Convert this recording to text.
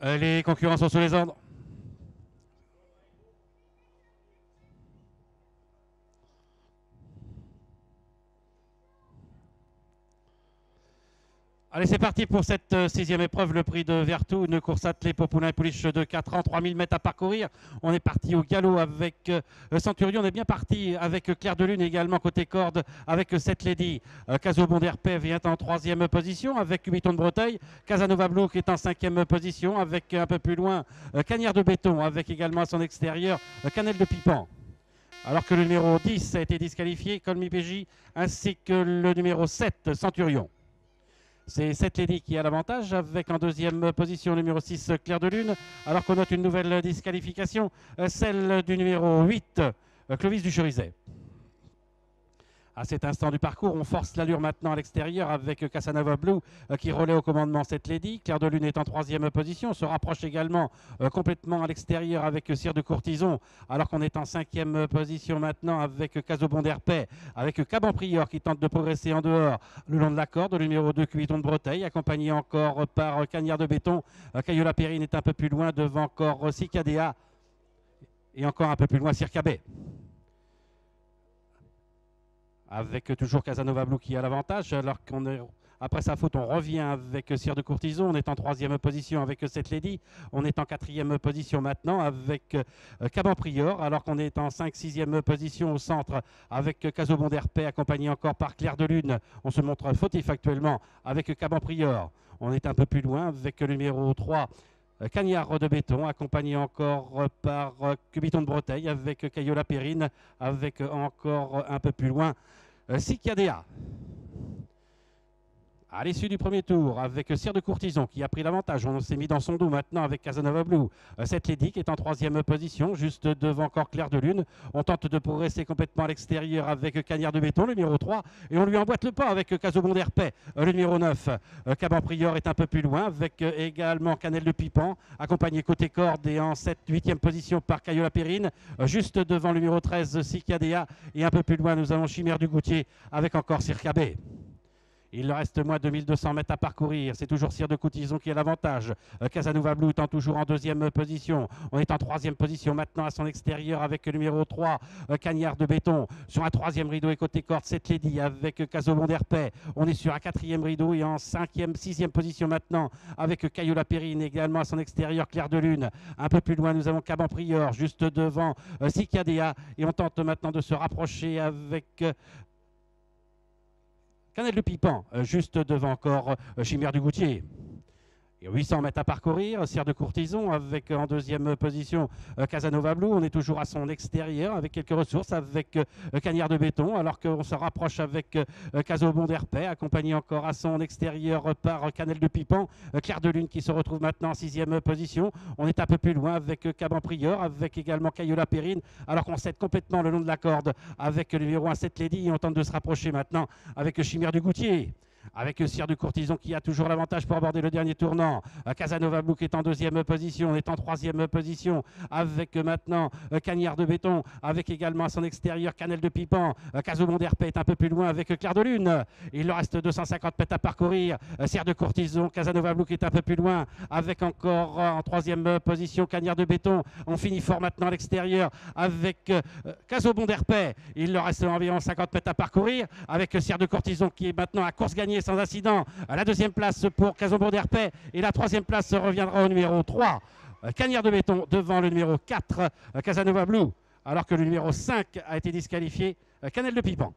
Les concurrents sont sous les ordres. Allez, c'est parti pour cette sixième épreuve, le prix de Vertou, une course attelée pour poulain et pouliche de 4 ans, 3000 mètres à parcourir. On est parti au galop avec Centurion, on est bien parti avec Clair de Lune également côté corde avec Cette Lady. Caso d'Herpé vient en troisième position avec Huiton de Breteuil. Casanova Blue qui est en cinquième position avec un peu plus loin Cagnard de Béton avec également à son extérieur Cannelle de Pipan. Alors que le numéro 10 a été disqualifié, Colmy PJ, ainsi que le numéro 7, Centurion. C'est Cette Lady qui a l'avantage avec en deuxième position le numéro 6 Clair de Lune, alors qu'on note une nouvelle disqualification, celle du numéro 8 Clovis du Cherizet. À cet instant du parcours, on force l'allure maintenant à l'extérieur avec Casanova Blue qui relaie au commandement Cette Lady. Clair de Lune est en troisième position, se rapproche également complètement à l'extérieur avec Cire de Courtison, alors qu'on est en cinquième position maintenant avec Casobon d'Herpé, avec Caban Prior qui tente de progresser en dehors le long de la corde. Le numéro 2 Cuiton de Breteuil, accompagné encore par Cagnard de Béton. Cayola Périne est un peu plus loin devant encore Cicadea et encore un peu plus loin Circabé. Avec toujours Casanova Blue qui a l'avantage, alors qu'on est après sa faute, on revient avec Cire de Courtison. On est en troisième position avec Cette Lady. On est en quatrième position maintenant avec Caban Prior, alors qu'on est en 5-6e position au centre avec Casobon d'Herpé, accompagné encore par Clair de Lune. On se montre fautif actuellement avec Caban Prior. On est un peu plus loin avec le numéro 3. Cagnard de Béton, accompagné encore par Cubiton de Breteuil avec Cayola Périne, avec encore un peu plus loin Cicadea. À l'issue du premier tour, avec Cire de Courtison qui a pris l'avantage, on s'est mis dans son dos maintenant avec Casanova Blue. Cette Lady qui est en troisième position, juste devant encore Clair de Lune. On tente de progresser complètement à l'extérieur avec Cagnard de Béton, le numéro 3, et on lui emboîte le pas avec Casobon d'Herpé, le numéro 9. Caban Prior est un peu plus loin avec également Cannelle de Pipan, accompagné côté corde et en 7-8e position par Cayola Périne, juste devant le numéro 13 Cicadea, et un peu plus loin nous avons Chimère du Goutier avec encore Circabé. Il reste moins de 1200 mètres à parcourir. C'est toujours Cire de Courtison qui a l'avantage. Casanova Blue étant toujours en deuxième position. On est en troisième position maintenant à son extérieur avec le numéro 3, Cagnard de Béton. Sur un troisième rideau et côté corde, Cette Lady avec Casobon d'Herpé. On est sur un quatrième rideau et en cinquième, sixième position maintenant avec Cayola Périne également à son extérieur, Clair de Lune. Un peu plus loin, nous avons Caban Prior juste devant Cicadea. Et on tente maintenant de se rapprocher avec Cannelle de Pipan, juste devant encore Chimère du Goutier. Et 800 mètres à parcourir, Cire de Courtison avec en deuxième position Casanova Blue. On est toujours à son extérieur avec quelques ressources avec Cagnard de Béton, alors qu'on se rapproche avec Casobon d'Herpé, accompagné encore à son extérieur par Cannelle de Pipan. Clair de Lune qui se retrouve maintenant en sixième position. On est un peu plus loin avec Caban Prior, avec également Cayola Périne, alors qu'on cède complètement le long de la corde avec le numéro 1 Cette Lady. Et on tente de se rapprocher maintenant avec Chimère du Goutier. Avec Cire de Courtison qui a toujours l'avantage pour aborder le dernier tournant. Casanova Blue qui est en deuxième position, on est en troisième position avec maintenant Cagnard de Béton, avec également à son extérieur Cannelle de Pipan. Casobon d'Herpé est un peu plus loin avec Clair de Lune. Il leur reste 250 mètres à parcourir. Cire de Courtison, Casanova Blue qui est un peu plus loin avec encore en troisième position Cagnard de Béton. On finit fort maintenant à l'extérieur avec Casobon d'Herpé. Il leur reste environ 50 mètres à parcourir avec Cire de Courtison qui est maintenant à course gagnée sans incident. La deuxième place pour Casobon d'Herpé et la troisième place reviendra au numéro 3, Cagnard de Béton, devant le numéro 4, Casanova Blue, alors que le numéro 5 a été disqualifié, Cannelle de Pipan.